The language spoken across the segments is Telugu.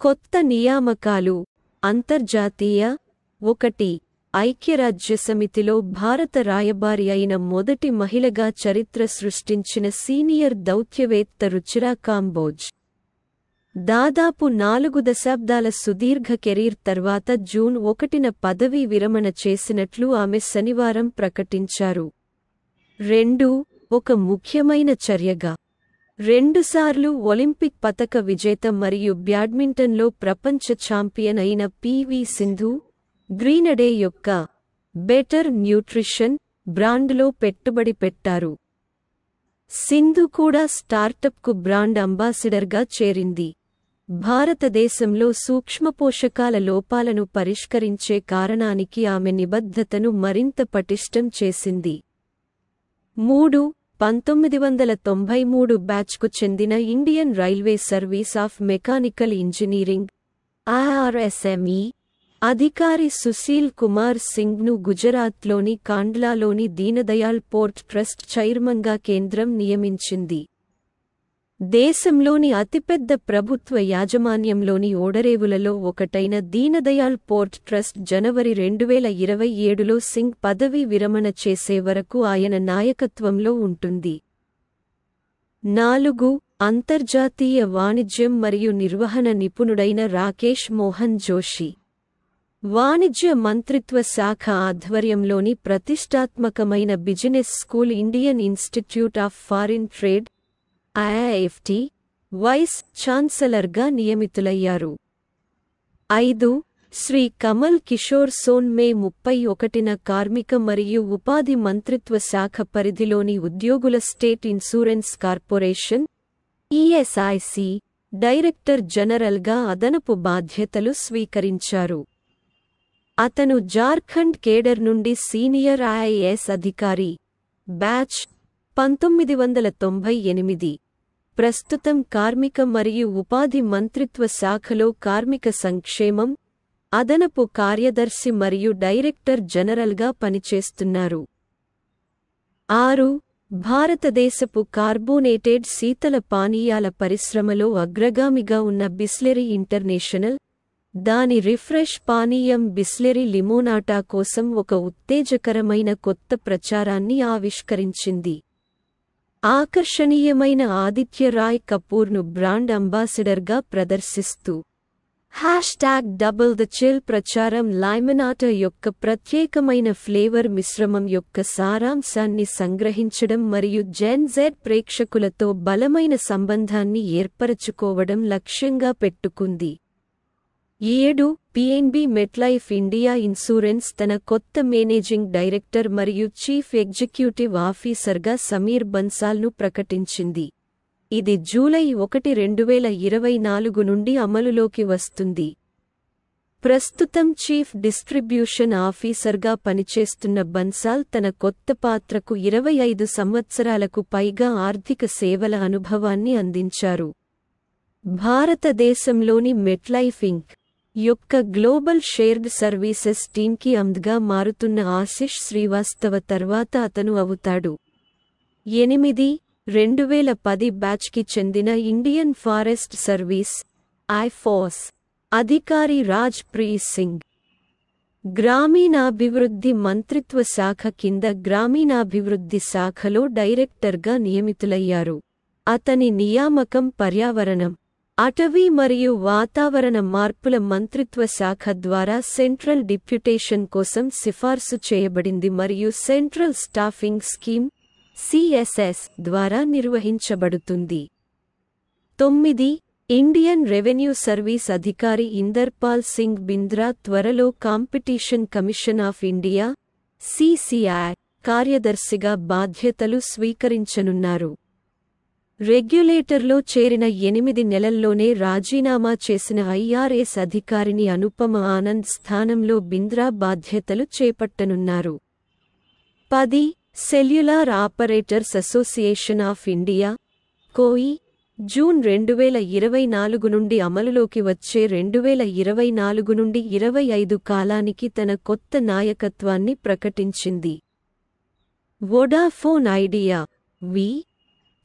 కొత్త నియామకాలు అంతర్జాతీయ 1 ఐక్యరాజ్యసమితిలో భారత రాయబారి అయిన మొదటి మహిళగా చరిత్ర సృష్టించిన సీనియర్ దౌత్యవేత్త రుచిరా కాంబోజ్. దాదాపు 4 దశాబ్దాల సుదీర్ఘ కెరీర్ తర్వాత జూన్ 1న పదవీ విరమణ చేసినట్లు ఆమె శనివారం ప్రకటించారు. 2 ఒక ముఖ్యమైన చర్యగా 2 సార్లు ఒలింపిక్ పతక విజేత మరియు బ్యాడ్మింటన్లో ప్రపంచ ఛాంపియన్ అయిన పి.వి. సింధు, గ్రీనడే యొక్క బెటర్ న్యూట్రిషన్ బ్రాండ్లో పెట్టుబడి పెట్టారు. సింధు కూడా స్టార్టప్కు బ్రాండ్ అంబాసిడర్గా చేరింది. భారతదేశంలో సూక్ష్మపోషకాల లోపాలను పరిష్కరించే కారణానికి ఆమె నిబద్ధతను మరింత పటిష్టం చేసింది. 3 1993 బ్యాచ్కు చెందిన Indian railway service of mechanical engineering (IRSME) అధికారి సుశీల్ కుమార్ సింగ్ను గుజరాత్లోని కాండ్లాలోని దీనదయాళ్ పోర్ట్ ట్రస్ట్ చైర్మన్గా కేంద్రం నియమించింది. దేశంలోని అతిపెద్ద ప్రభుత్వ యాజమాన్యంలోని ఓడరేవులలో ఒకటైన దీనదయాళ్ పోర్ట్ ట్రస్ట్ జనవరి 2027లో సింగ్ పదవీ విరమణ చేసే వరకు ఆయన నాయకత్వంలో ఉంటుంది. 4 అంతర్జాతీయ వాణిజ్యం మరియు నిర్వహణ నిపుణుడైన రాకేష్ మోహన్ జోషి వాణిజ్య మంత్రిత్వ శాఖ ఆధ్వర్యంలోని ప్రతిష్టాత్మకమైన business school Indian institute of foreign trade (IIFT) vice ఛాన్సలర్గా నియమితులయ్యారు. 5 శ్రీ కమల్ కిషోర్ సోన్ మే 31న కార్మిక మరియు ఉపాధి మంత్రిత్వ శాఖ పరిధిలోని ఉద్యోగుల state insurance corporation (ESIC) director జనరల్గా అదనపు బాధ్యతలు స్వీకరించారు. అతను జార్ఖండ్ కేడర్ నుండి సీనియర్ IAS అధికారి. బ్యాచ్ 1998. ప్రస్తుతం కార్మిక మరియు ఉపాధి మంత్రిత్వ శాఖలో కార్మిక సంక్షేమం, అదనపు కార్యదర్శి మరియు డైరెక్టర్ జనరల్గా పనిచేస్తున్నారు. 6 భారతదేశపు కార్బోనేటెడ్ శీతల పానీయాల పరిశ్రమలో అగ్రగామిగా ఉన్న బిస్లెరీ ఇంటర్నేషనల్ దాని రిఫ్రెష్ పానీయం బిస్లెరీ లిమోనాటా కోసం ఒక ఉత్తేజకరమైన కొత్త ప్రచారాన్ని ఆవిష్కరించింది. ఆకర్షణీయమైన ఆదిత్య రాయ్ కపూర్ను బ్రాండ్ అంబాసిడర్గా ప్రదర్శిస్తూ #Double the Chill ప్రచారం లైమనాటా యొక్క ప్రత్యేకమైన ఫ్లేవర్ మిశ్రమం యొక్క సారాంశాన్ని సంగ్రహించడం మరియు జెన్ జెడ్ ప్రేక్షకులతో బలమైన సంబంధాన్ని ఏర్పరచుకోవడం లక్ష్యంగా పెట్టుకుంది. 7 పిఎన్బి మెట్లైఫ్ ఇండియా ఇన్సూరెన్స్ తన కొత్త మేనేజింగ్ డైరెక్టర్ మరియు చీఫ్ ఎగ్జిక్యూటివ్ ఆఫీసర్గా సమీర్ బన్సాల్ను ప్రకటించింది. ఇది జూలై 1, 2024 నుండి అమలులోకి వస్తుంది. ప్రస్తుతం చీఫ్ డిస్ట్రిబ్యూషన్ ఆఫీసర్గా పనిచేస్తున్న బన్సాల్ తన కొత్త పాత్రకు 25 సంవత్సరాలకు పైగా ఆర్థిక సేవల అనుభవాన్ని అందించారు. భారతదేశంలోని మెట్లైఫ్ ఇంక్. యొక్క గ్లోబల్ షేర్డ్ సర్వీసెస్ టీమ్కి అమ్ద్గా మారుతున్న ఆశిష్ శ్రీవాస్తవ తర్వాత అతను అవుతాడు. 8 2010 బ్యాచ్కి చెందిన ఇండియన్ ఫారెస్ట్ సర్వీస్ (IFOS) అధికారి రాజ్ ప్రీత్ సింగ్ గ్రామీణాభివృద్ధి మంత్రిత్వ శాఖ కింద గ్రామీణాభివృద్ధి శాఖలో డైరెక్టర్గా నియమితులయ్యారు. అతని నియామకం పర్యావరణం, అటవీ మరియు వాతావరణ మార్పుల మంత్రిత్వ శాఖ ద్వారా సెంట్రల్ డిప్యుటేషన్ కోసం సిఫార్సు చేయబడింది మరియు సెంట్రల్ స్టాఫింగ్ స్కీమ్ (CSS) ద్వారా నిర్వహించబడుతుంది. 9 ఇండియన్ రెవెన్యూ సర్వీస్ అధికారి ఇందర్పాల్ సింగ్ బింద్రా త్వరలో competition commission of India (CCI) కార్యదర్శిగా బాధ్యతలు స్వీకరించనున్నారు. రెగ్యులేటర్లో చేరిన 8 నెలల్లోనే రాజీనామా చేసిన IRS అధికారిని అనుపమ ఆనంద్ స్థానంలో బింద్రా బాధ్యతలు చేపట్టనున్నారు. 10 cellular operators association of India (COI) June 2024 నుండి అమలులోకి వచ్చే 2024 నుండి 25 కాలానికి తన కొత్త నాయకత్వాన్ని ప్రకటించింది. వోడాఫోన్ ఐడియా (వి)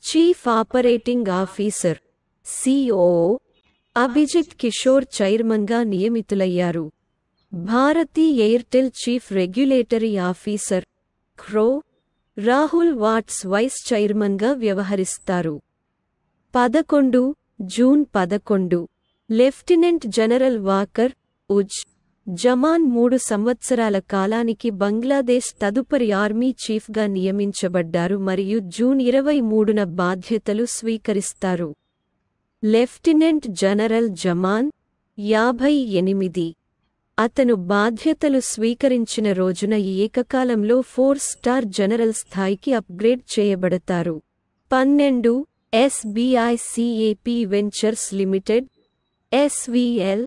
chief operating officer (COO) Abhijit Kishore చైర్మన్గా నియమితులయ్యారు. Bharti Airtel chief regulatory officer క్రో రాహుల్ వాట్స్ వైస్ చైర్మన్గా వ్యవహరిస్తారు. 11 June 11 lieutenant general Waker uz Zaman 3 సంవత్సరాల కాలానికి బంగ్లాదేశ్ తదుపరి ఆర్మీ చీఫ్గా నియమించబడ్డారు మరియు జూన్ 23న బాధ్యతలు స్వీకరిస్తారు. Lieutenant general Zaman 58. అతను బాధ్యతలు స్వీకరించిన రోజున ఏకకాలంలో 4 స్టార్ జనరల్ స్థాయికి అప్గ్రేడ్ చేయబడతారు. 12 SBI CAP ventures limited SVL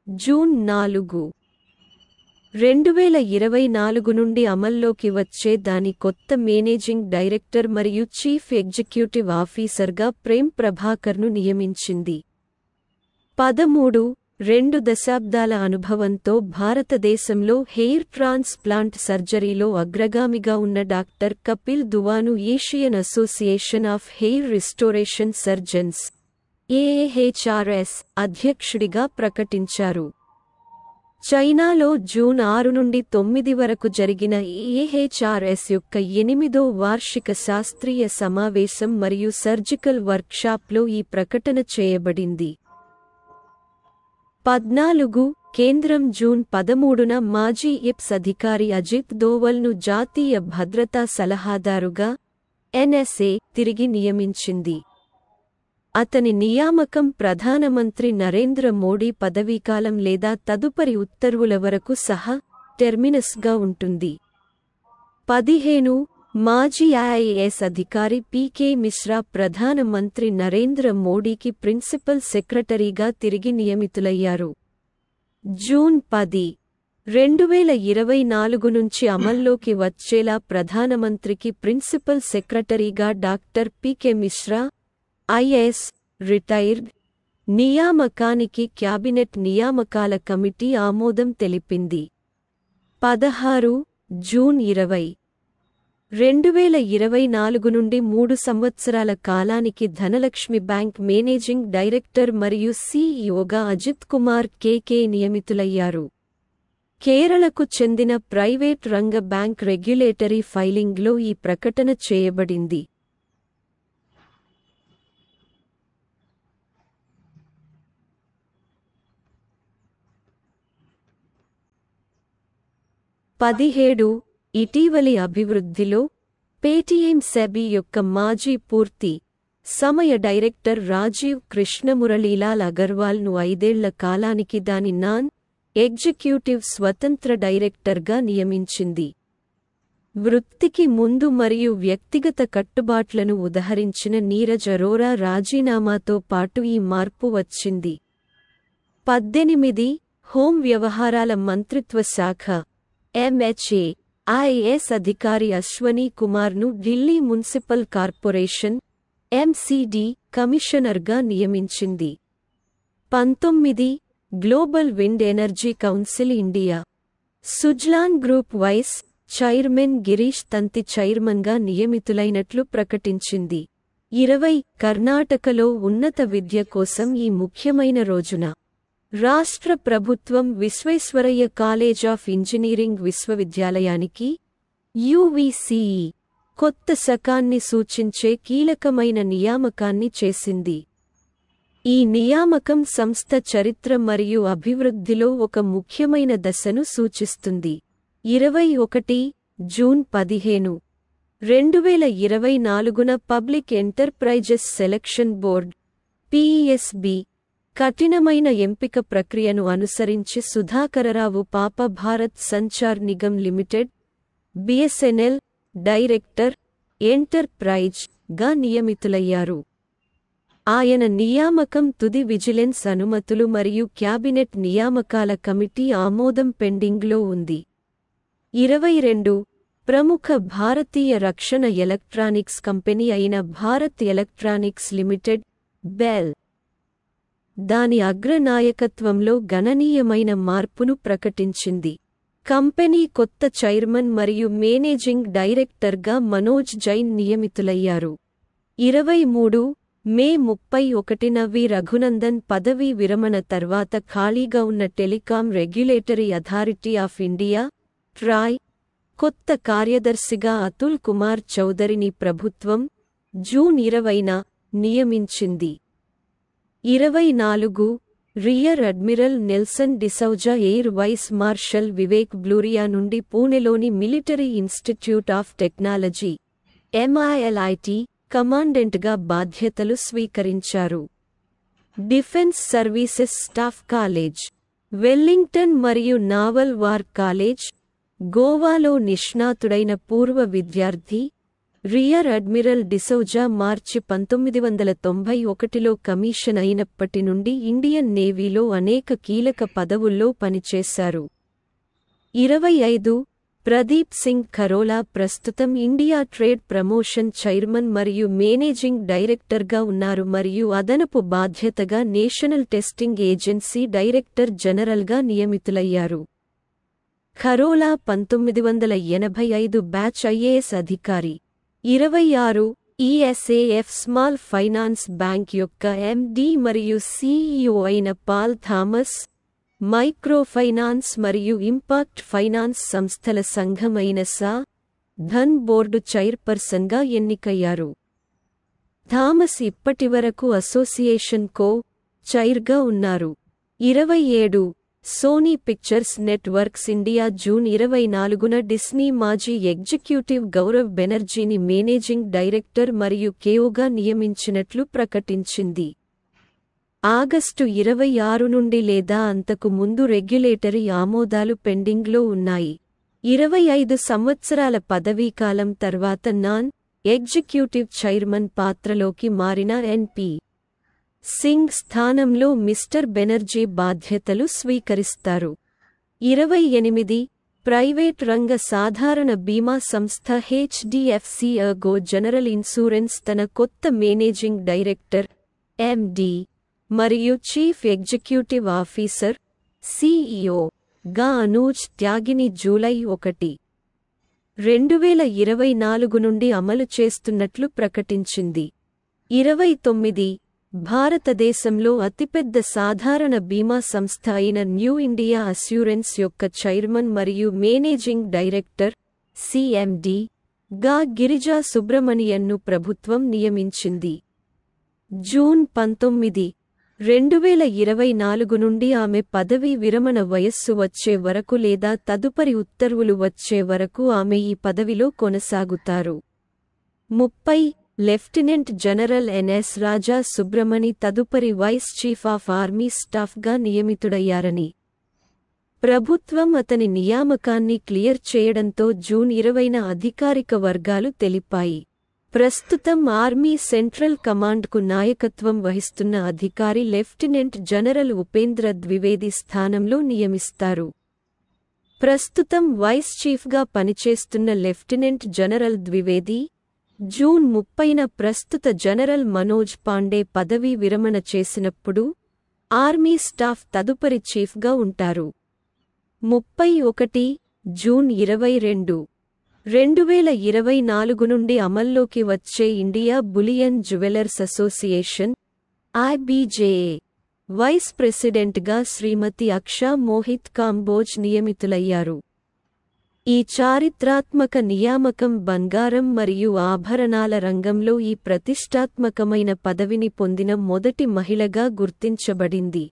June 4, 2024 నుండి అమల్లోకి వచ్చే దాని కొత్త మేనేజింగ్ డైరెక్టర్ మరియు చీఫ్ ఎగ్జిక్యూటివ్ ఆఫీసర్గా ప్రేమ్ ప్రభాకర్ను నియమించింది. 13 2 దశాబ్దాల అనుభవంతో భారతదేశంలో హెయిర్ ట్రాన్స్ప్లాంట్ సర్జరీలో అగ్రగామిగా ఉన్న డాక్టర్ కపిల్ దువాను Asian association of hair restoration surgeons AAHRS అధ్యక్షుడిగా ప్రకటించారు. చైనాలో జూన్ 6 నుండి 9 వరకు జరిగిన AAHRS యొక్క 8వ వార్షిక శాస్త్రీయ సమావేశం మరియు సర్జికల్ వర్క్షాప్లో ఈ ప్రకటన చేయబడింది. 14 కేంద్రం జూన్ 13న మాజీ IPS అధికారి అజిత్ దోవల్ను జాతీయ భద్రతా సలహాదారుగా NSA తిరిగి నియమించింది. అతని నియామకం ప్రధానమంత్రి నరేంద్ర మోడీ పదవీకాలం లేదా తదుపరి ఉత్తర్వుల వరకు సహా టెర్మినస్గా ఉంటుంది. 15 మాజీ IAS అధికారి PK మిశ్రా ప్రధానమంత్రి నరేంద్ర మోడీకి ప్రిన్సిపల్ సెక్రటరీగా తిరిగి నియమితులయ్యారు. జూన్ 10, 2024 నుంచి అమల్లోకి వచ్చేలా ప్రధానమంత్రికి ప్రిన్సిపల్ సెక్రటరీగా doctor PK Mishra IAS retired నియామకానికి క్యాబినెట్ నియామకాల కమిటీ ఆమోదం తెలిపింది. 16 జూన్ 20, 2024 నుండి 3 సంవత్సరాల కాలానికి ధనలక్ష్మి బ్యాంక్ మేనేజింగ్ డైరెక్టర్ మరియు CEOగా అజిత్ కుమార్ KK నియమితులయ్యారు. కేరళకు చెందిన ప్రైవేట్ రంగ బ్యాంక్ రెగ్యులేటరీ ఫైలింగ్లో ఈ ప్రకటన చేయబడింది. ఇటీవలి అభివృద్ధిలో పేటీఎం సెబీ యొక్క మాజీ పూర్తి సమయ డైరెక్టర్ రాజీవ్ కృష్ణమురళీలాల్ అగర్వాల్ను 5 ఏళ్ల కాలానికి దాని నాన్ ఎగ్జిక్యూటివ్ స్వతంత్ర డైరెక్టర్గా నియమించింది. వృత్తికి ముందు మరియు వ్యక్తిగత కట్టుబాట్లను ఉదహరించిన నీరజ్ అరోరా రాజీనామాతో పాటు ఈ మార్పు వచ్చింది. 18 హోం వ్యవహారాల మంత్రిత్వ శాఖ MHA IAS అధికారి అశ్వనీ కుమార్ను ఢిల్లీ మున్సిపల్ కార్పొరేషన్ MCD కమిషనర్గా నియమించింది. 19 global wind energy council India Suzlon group vice chairman Girish Tanti చైర్మన్గా నియమితులైనట్లు ప్రకటించింది. 20 కర్ణాటకలో ఉన్నత విద్య కోసం ఈ ముఖ్యమైన రోజున రాష్ట్ర ప్రభుత్వం విశ్వేశ్వరయ్య కాలేజ్ ఆఫ్ ఇంజనీరింగ్ విశ్వవిద్యాలయానికి UVCE కొత్త శకాన్ని సూచించే కీలకమైన నియామకాన్ని చేసింది. ఈ నియామకం సంస్థ చరిత్ర మరియు అభివృద్ధిలో ఒక ముఖ్యమైన దశను సూచిస్తుంది. 21 జూన్ 15, 2024న public enterprises selection board PESB కఠినమైన ఎంపిక ప్రక్రియను అనుసరించి Sudhakara Rao Papa Bharat Sanchar Nigam limited BSNL director enterprise గా నియమితులయ్యారు. ఆయన నియామకం తుది విజిలెన్స్ అనుమతులు మరియు క్యాబినెట్ నియామకాల కమిటీ ఆమోదం పెండింగ్లో ఉంది. 22 ప్రముఖ భారతీయ రక్షణ ఎలక్ట్రానిక్స్ కంపెనీ అయిన భారత్ ఎలక్ట్రానిక్స్ లిమిటెడ్ BEL దాని అగ్రనాయకత్వంలో గణనీయమైన మార్పును ప్రకటించింది. కంపెనీ కొత్త చైర్మన్ మరియు మేనేజింగ్ డైరెక్టర్గా మనోజ్ జైన్ నియమితులయ్యారు. 23 మే 31న వి రఘునందన్ పదవీ విరమణ తర్వాత ఖాళీగా ఉన్న telecom regulatory authority of India Troy కొత్త కార్యదర్శిగా అతుల్ కుమార్ చౌదరిని ప్రభుత్వం జూన్ 20న నియమించింది. 24 rear admiral Nelson D'Souza air vice marshal Vivek Bluria నుండి పూణెలోని military institute of technology MILIT కమాండెంట్గా బాధ్యతలు స్వీకరించారు. Defence services staff college, Wellington మరియు నావల్ వార్ కాలేజ్, గోవాలో నిష్ణాతుడైన పూర్వ విద్యార్థి రియర్ అడ్మిరల్ డిసౌజా మార్చి 1991లో కమిషన్ అయినప్పటి నుండి ఇండియన్ నేవీలో అనేక కీలక పదవుల్లో పనిచేశారు. 25 ప్రదీప్ సింగ్ ఖరోలా ప్రస్తుతం ఇండియా ట్రేడ్ ప్రమోషన్ చైర్మన్ మరియు మేనేజింగ్ డైరెక్టర్గా ఉన్నారు మరియు అదనపు బాధ్యతగా నేషనల్ టెస్టింగ్ ఏజెన్సీ డైరెక్టర్ జనరల్గా నియమితులయ్యారు. ఖరోలా 1985 బ్యాచ్ IAS అధికారి. 26 ESAF స్మాల్ ఫైనాన్స్ బ్యాంక్ యొక్క MD మరియు CEO అయిన పాల్ థామస్, మైక్రోఫైనాన్స్ మరియు ఇంపాక్ట్ ఫైనాన్స్ సంస్థల సంఘం అయిన ధన్ బోర్డు చైర్పర్సన్గా ఎన్నికయ్యారు. థామస్ ఇప్పటివరకు అసోసియేషన్ చైర్గా ఉన్నారు. 27 Sony Pictures Networks India June 24న డిస్నీ మాజీ ఎగ్జిక్యూటివ్ గౌరవ్ బెనర్జీని మేనేజింగ్ డైరెక్టర్ మరియు KOగా నియమించినట్లు ప్రకటించింది. ఆగస్టు 26 నుండి లేదా అంతకు ముందు రెగ్యులేటరీ ఆమోదాలు పెండింగ్లో ఉన్నాయి. 25 సంవత్సరాల పదవీకాలం తర్వాత నాన్ ఎగ్జిక్యూటివ్ చైర్మన్ పాత్రలోకి మారిన NP సింగ్ స్థానంలో మిస్టర్ బెనర్జీ బాధ్యతలు స్వీకరిస్తారు. 28 ప్రైవేట్ రంగ సాధారణ బీమా సంస్థ HDFC Ergo జనరల్ ఇన్సూరెన్స్ తన కొత్త మేనేజింగ్ డైరెక్టర్ MD మరియు చీఫ్ ఎగ్జిక్యూటివ్ ఆఫీసర్ CEO గా అనూజ్ త్యాగిని జూలై 1, 2024 నుండి అమలు చేస్తున్నట్లు ప్రకటించింది. 29 భారతదేశంలో అతిపెద్ద సాధారణ బీమా సంస్థ అయిన న్యూ ఇండియా అస్యూరెన్స్ యొక్క చైర్మన్ మరియు మేనేజింగ్ డైరెక్టర్ CMD గా గిరిజా సుబ్రమణియన్ను ప్రభుత్వం నియమించింది. జూన్ 19, 2024 నుండి ఆమె పదవీ విరమణ వయస్సు వచ్చే వరకు లేదా తదుపరి ఉత్తర్వులు వచ్చే వరకు ఆమె ఈ పదవిలో కొనసాగుతారు. 30 లెఫ్టినెంట్ జనరల్ NS రాజా సుబ్రమణి తదుపరి వైస్ చీఫ్ ఆఫ్ ఆర్మీ స్టాఫ్గా నియమితుడయ్యారని ప్రభుత్వం అతని నియామకాన్ని క్లియర్ చేయడంతో జూన్ 20న అధికారిక వర్గాలు తెలిపాయి. ప్రస్తుతం ఆర్మీ సెంట్రల్ కమాండ్కు నాయకత్వం వహిస్తున్న అధికారి లెఫ్టినెంట్ జనరల్ ఉపేంద్ర ద్వివేది స్థానంలో నియమిస్తారు. ప్రస్తుతం వైస్ చీఫ్గా పనిచేస్తున్న లెఫ్టినెంట్ జనరల్ ద్వివేది జూన్ 30న ప్రస్తుత జనరల్ మనోజ్ పాండే పదవీ విరమణ చేసినప్పుడు ఆర్మీ స్టాఫ్ తదుపరి చీఫ్గా ఉంటారు. 31 జూన్ 22, 2024 నుండి అమల్లోకి వచ్చే India bullion jewellers association IBJA vice ప్రెసిడెంట్గా శ్రీమతి అక్షా మోహిత్ కాంబోజ్ నియమితులయ్యారు. ఈ చారిత్రాత్మక నియామకం బంగారం మరియు ఆభరణాల రంగంలో ఈ ప్రతిష్టాత్మకమైన పదవిని పొందిన మొదటి మహిళగా గుర్తించబడింది.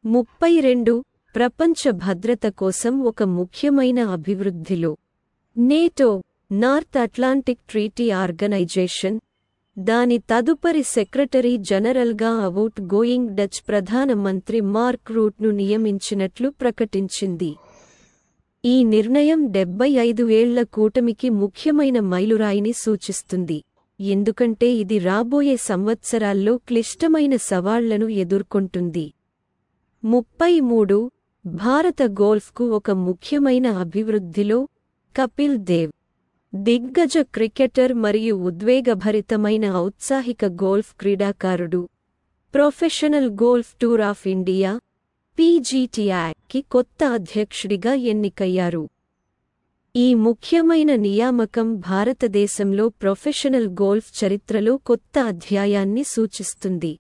32 ప్రపంచ భద్రత కోసం ఒక ముఖ్యమైన అభివృద్ధిలో NATO north atlantic treaty organisation దాని తదుపరి సెక్రటరీ జనరల్గా out going Dutch Pradhan Mantri mark రూట్ను నియమించినట్లు ప్రకటించింది. ఈ నిర్ణయం 75 ఏళ్ల కూటమికి ముఖ్యమైన మైలురాయిని సూచిస్తుంది, ఎందుకంటే ఇది రాబోయే సంవత్సరాల్లో క్లిష్టమైన సవాళ్లను ఎదుర్కొంటుంది. 33 భారత గోల్ఫ్కు ఒక ముఖ్యమైన అభివృద్ధిలో కపిల్ దేవ్ దిగ్గజ క్రికెటర్ మరియు ఉద్వేగభరితమైన ఔత్సాహిక గోల్ఫ్ క్రీడాకారుడు professional golf tour of India PGTI కి కొత్త అధ్యక్షుడిగా ఎన్నికయ్యారు. ఈ ముఖ్యమైన నియామకం భారతదేశంలో ప్రొఫెషనల్ గోల్ఫ్ చరిత్రలో కొత్త అధ్యాయాన్ని సూచిస్తుంది.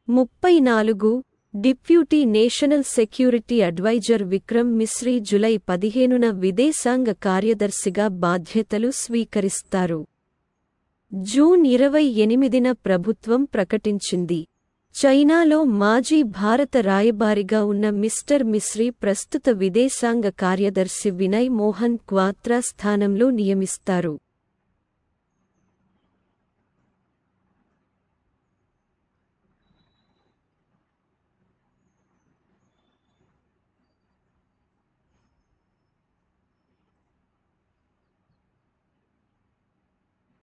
34 deputy national security adviser Vikram Misri July 15న విదేశాంగ కార్యదర్శిగా బాధ్యతలు స్వీకరిస్తారు. జూన్ 28న ప్రభుత్వం ప్రకటించింది. చైనాలో మాజీ భారత రాయబారిగా ఉన్న మిస్టర్ మిశ్రీ ప్రస్తుత విదేశాంగ కార్యదర్శి వినయ్ మోహన్ క్వాత్రా స్థానంలో నియమిస్తారు.